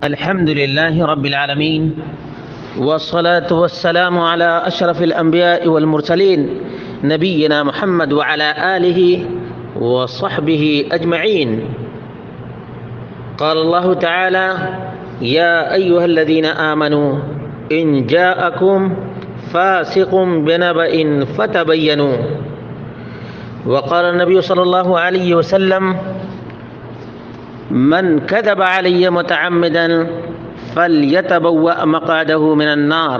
الحمد لله رب العالمين والصلاة والسلام على أشرف الأنبياء والمرسلين نبينا محمد وعلى آله وصحبه أجمعين. قال الله تعالى: يا أيها الذين آمنوا إن جاءكم فاسق بنبأ فتبينوا. وقال النبي صلى الله عليه وسلم: من كذب علي متعمدا فلیتبوأ مقعده من النار.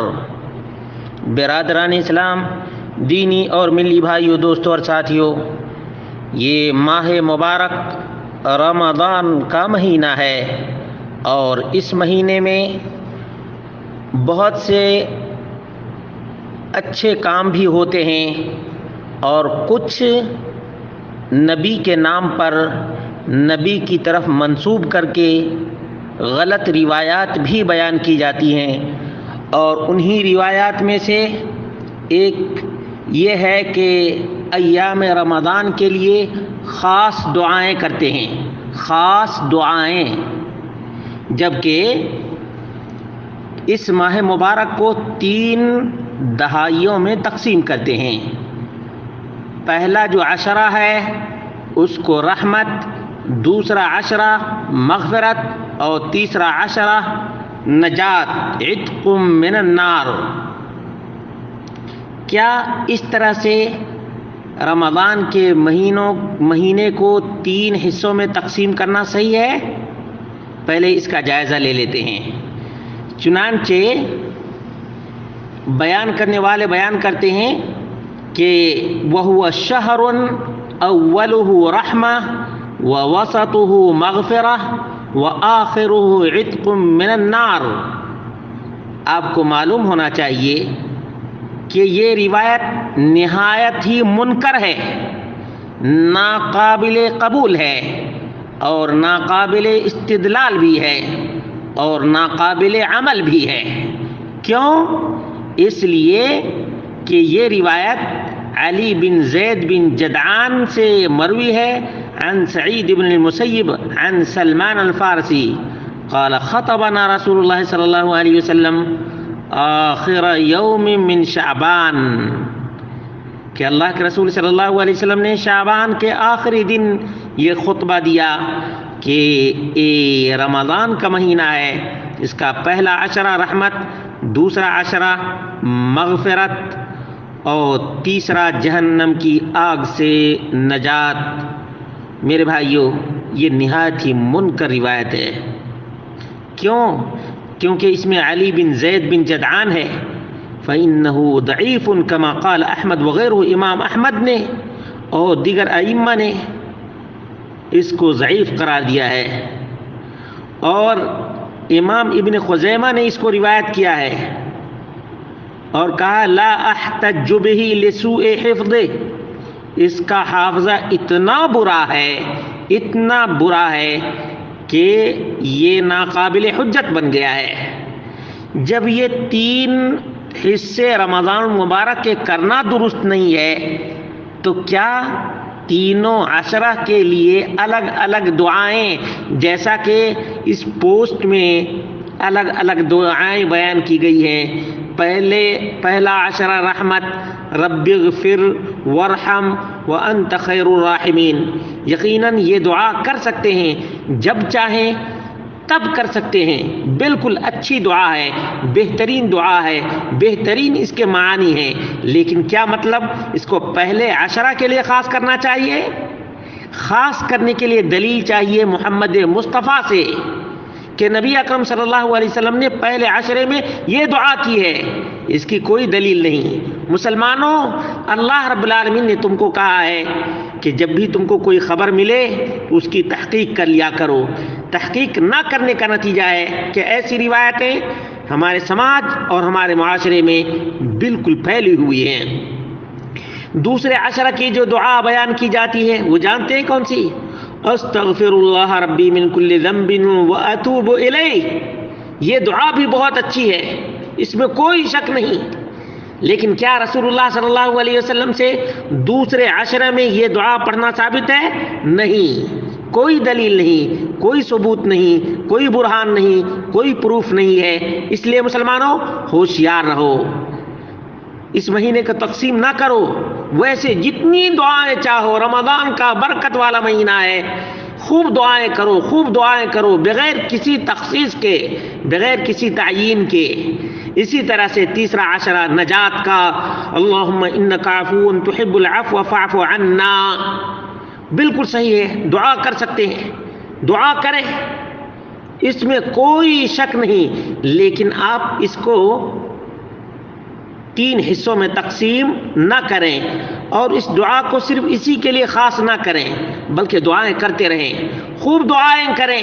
برادران اسلام، دینی اور ملی بھائیوں، دوستوں اور ساتھیوں، یہ ماہ مبارک رمضان کا مہینہ ہے اور اس مہینے میں بہت سے اچھے کام بھی ہوتے ہیں اور کچھ نبی کے نام پر نبی کی طرف منسوب کر کے غلط روایات بھی بیان کی جاتی ہیں. اور انہی روایات میں سے ایک یہ ہے کہ ایام رمضان کے لیے خاص دعائیں کرتے ہیں، خاص دعائیں، جبکہ اس ماہ مبارک کو 3 دہائیوں میں تقسیم کرتے ہیں. پہلا جو عشرہ ہے اس کو رحمت، دوسرا عشرہ مغفرت اور تیسرا عشرہ نجات، عتق من النار. کیا اس طرح سے رمضان کے مہینے کو 3 حصوں میں تقسیم کرنا صحیح ہے؟ پہلے اس کا جائزہ لے لیتے ہیں. چنانچہ بیان کرنے والے بیان کرتے ہیں کہ وَهُوَ شَهْرٌ أَوَّلُهُ رَحْمَةٌ وَوَسَطُهُ مَغْفِرَةٌ وَآخِرُهُ عِتْقٌ مِّنَ النَّارِ. آپ کو معلوم ہونا چاہیے کہ یہ روایت نہایت ہی منکر ہے، ناقابل قبول ہے اور ناقابل استدلال بھی ہے اور ناقابل عمل بھی ہے. کیوں؟ اس لیے کہ یہ روایت علی بن زید بن جدعان سے مروی ہے عن سعید بن المسیب عن سلمان الفارسی قال خطبنا رسول اللہ صلی اللہ علیہ وسلم آخر یوم من شعبان، کہ اللہ کے رسول صلی اللہ علیہ وسلم نے شعبان کے آخری دن یہ خطبہ دیا کہ رمضان کا مہینہ ہے، اس کا پہلا عشرہ رحمت، دوسرا عشرہ مغفرت اور تیسرا جہنم کی آگ سے نجات. میرے بھائیوں، یہ نہایت ہی منکر روایت ہے. کیوں؟ کیونکہ اس میں علی بن زید بن جدعان ہے. فَإِنَّهُ ضعیف كما قال احمد وغیرہ، امام احمد نے اور دیگر ائمہ نے اس کو ضعیف قرار دیا ہے، اور امام ابن خزیمہ نے اس کو روایت کیا ہے اور کہا لا احتج بہ لسوء حفظہ، اس کا حافظہ اتنا برا ہے، اتنا برا ہے کہ یہ ناقابل حجت بن گیا ہے. جب یہ 3 حصے رمضان مبارک کے کرنا درست نہیں ہے تو کیا تینوں عشرہ کے لیے الگ الگ دعائیں، جیسا کہ اس پوسٹ میں الگ الگ دعائیں بیان کی گئی ہیں، پہلا عشرہ رحمت، رب اغفر وارحم وانت خیر الراحمین، یقیناً یہ دعا کر سکتے ہیں، جب چاہیں تب کر سکتے ہیں، بالکل اچھی دعا ہے، بہترین دعا ہے، بہترین اس کے معنی ہیں. لیکن کیا مطلب اس کو پہلے عشرہ کے لیے خاص کرنا چاہیے؟ خاص کرنے کے لیے دلیل چاہیے محمد مصطفیٰ سے کہ نبی اکرم صلی اللہ علیہ وسلم نے پہلے عشرے میں یہ دعا کی ہے. اس کی کوئی دلیل نہیں. مسلمانوں، اللہ رب العالمین نے تم کو کہا ہے کہ جب بھی تم کو کوئی خبر ملے اس کی تحقیق کر لیا کرو. تحقیق نہ کرنے کا نتیجہ ہے کہ ایسی روایتیں ہمارے سماج اور ہمارے معاشرے میں بالکل پھیلی ہوئی ہیں. دوسرے عشرہ کی جو دعا بیان کی جاتی ہے وہ جانتے ہیں کون سی؟ استغفر اللہ ربی من کل ذنب واتوب الیہ. یہ دعا بھی بہت اچھی ہے، اس میں کوئی شک نہیں. لیکن کیا رسول اللہ صلی اللہ علیہ وسلم سے دوسرے عشرے میں یہ دعا پڑھنا ثابت ہے؟ نہیں. کوئی دلیل نہیں، کوئی ثبوت نہیں، کوئی برہان نہیں، کوئی پروف نہیں ہے. اس لیے مسلمانوں ہوشیار رہو، اس مہینے کا تقسیم نہ کرو. ویسے جتنی دعائیں چاہو، رمضان کا برکت والا مہینہ ہے، خوب دعائیں کرو، خوب دعائیں کرو، بغیر کسی تخصیص کے، بغیر کسی تعیین کے. اسی طرح سے تیسرا عشرہ نجات کا، اللہم انک عفو تحب العفو فاعف عنا، بالکل صحیح ہے، دعا کر سکتے ہیں، دعا کریں، اس میں کوئی شک نہیں. لیکن آپ اس کو 3 حصوں میں تقسیم نہ کریں، اور اس دعا کو صرف اسی کے لیے خاص نہ کریں، بلکہ دعائیں کرتے رہیں، خوب دعائیں کریں.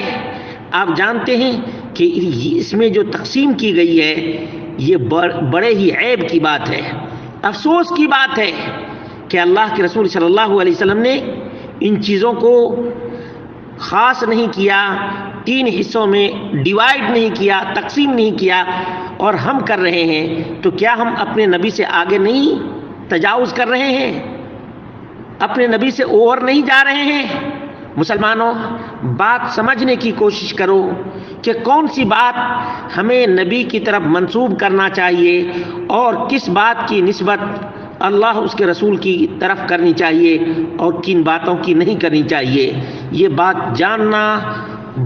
آپ جانتے ہیں کہ اس میں جو تقسیم کی گئی ہے یہ بڑے ہی عیب کی بات ہے، افسوس کی بات ہے کہ اللہ کے رسول صلی اللہ علیہ وسلم نے ان چیزوں کو خاص نہیں کیا، 3 حصوں میں ڈیوائیڈ نہیں کیا، تقسیم نہیں کیا، اور ہم کر رہے ہیں. تو کیا ہم اپنے نبی سے آگے نہیں تجاوز کر رہے ہیں؟ اپنے نبی سے اوور نہیں جا رہے ہیں؟ مسلمانوں بات سمجھنے کی کوشش کرو کہ کون سی بات ہمیں نبی کی طرف منسوب کرنا چاہیے اور کس بات کی نسبت اللہ اس کے رسول کی طرف کرنی چاہیے اور کن باتوں کی نہیں کرنی چاہیے. یہ بات جاننا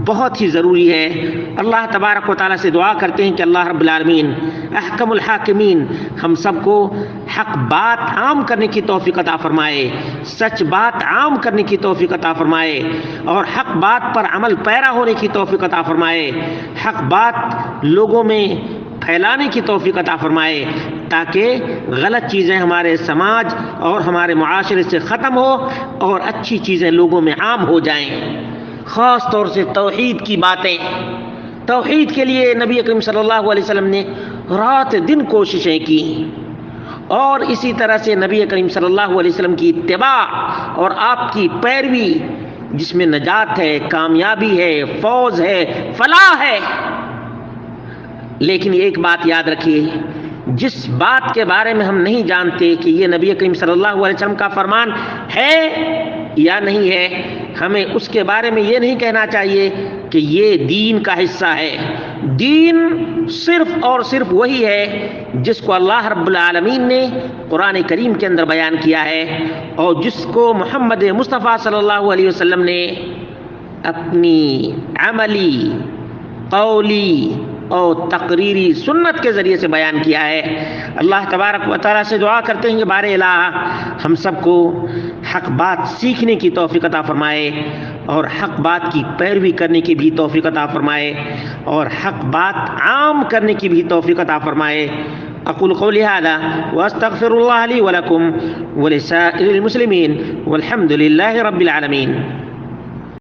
بہت ہی ضروری ہے. اللہ تبارک و تعالیٰ سے دعا کرتے ہیں کہ اللہ رب العالمین احکم الحاکمین ہم سب کو حق بات عام کرنے کی توفیق عطا فرمائے، سچ بات عام کرنے کی توفیق عطا فرمائے، اور حق بات پر عمل پیرا ہونے کی توفیق عطا فرمائے، حق بات لوگوں میں پھیلانے کی توفیق عطا فرمائے، تاکہ غلط چیزیں ہمارے سماج اور ہمارے معاشرے سے ختم ہو اور اچھی چیزیں لوگوں میں عام ہو جائیں. خاص طور سے توحید کی باتیں، توحید کے لیے نبی کریم صلی اللہ علیہ وسلم نے رات دن کوششیں کی، اور اسی طرح سے نبی کریم صلی اللہ علیہ وسلم کی اتباع اور آپ کی پیروی جس میں نجات ہے، کامیابی ہے، فوز ہے، فلاح ہے. لیکن ایک بات یاد رکھیے، جس بات کے بارے میں ہم نہیں جانتے کہ یہ نبی کریم صلی اللہ علیہ وسلم کا فرمان ہے یا نہیں ہے، ہمیں اس کے بارے میں یہ نہیں کہنا چاہیے کہ یہ دین کا حصہ ہے. دین صرف اور صرف وہی ہے جس کو اللہ رب العالمین نے قرآن کریم کے اندر بیان کیا ہے، اور جس کو محمد مصطفیٰ صلی اللہ علیہ وسلم نے اپنی عملی، قولی اور تقریری سنت کے ذریعے سے بیان کیا ہے. اللہ تبارک و تعالیٰ سے دعا کرتے ہیں کہ بار الہ ہم سب کو حق بات سیکھنے کی توفیق عطا فرمائے، اور حق بات کی پیروی کرنے کی بھی توفیق عطا فرمائے، اور حق بات عام کرنے کی بھی توفیق عطا فرمائے. اقول قولی هذا واستغفر الله لي ولكم ولسائر المسلمين والحمد لله رب العالمين.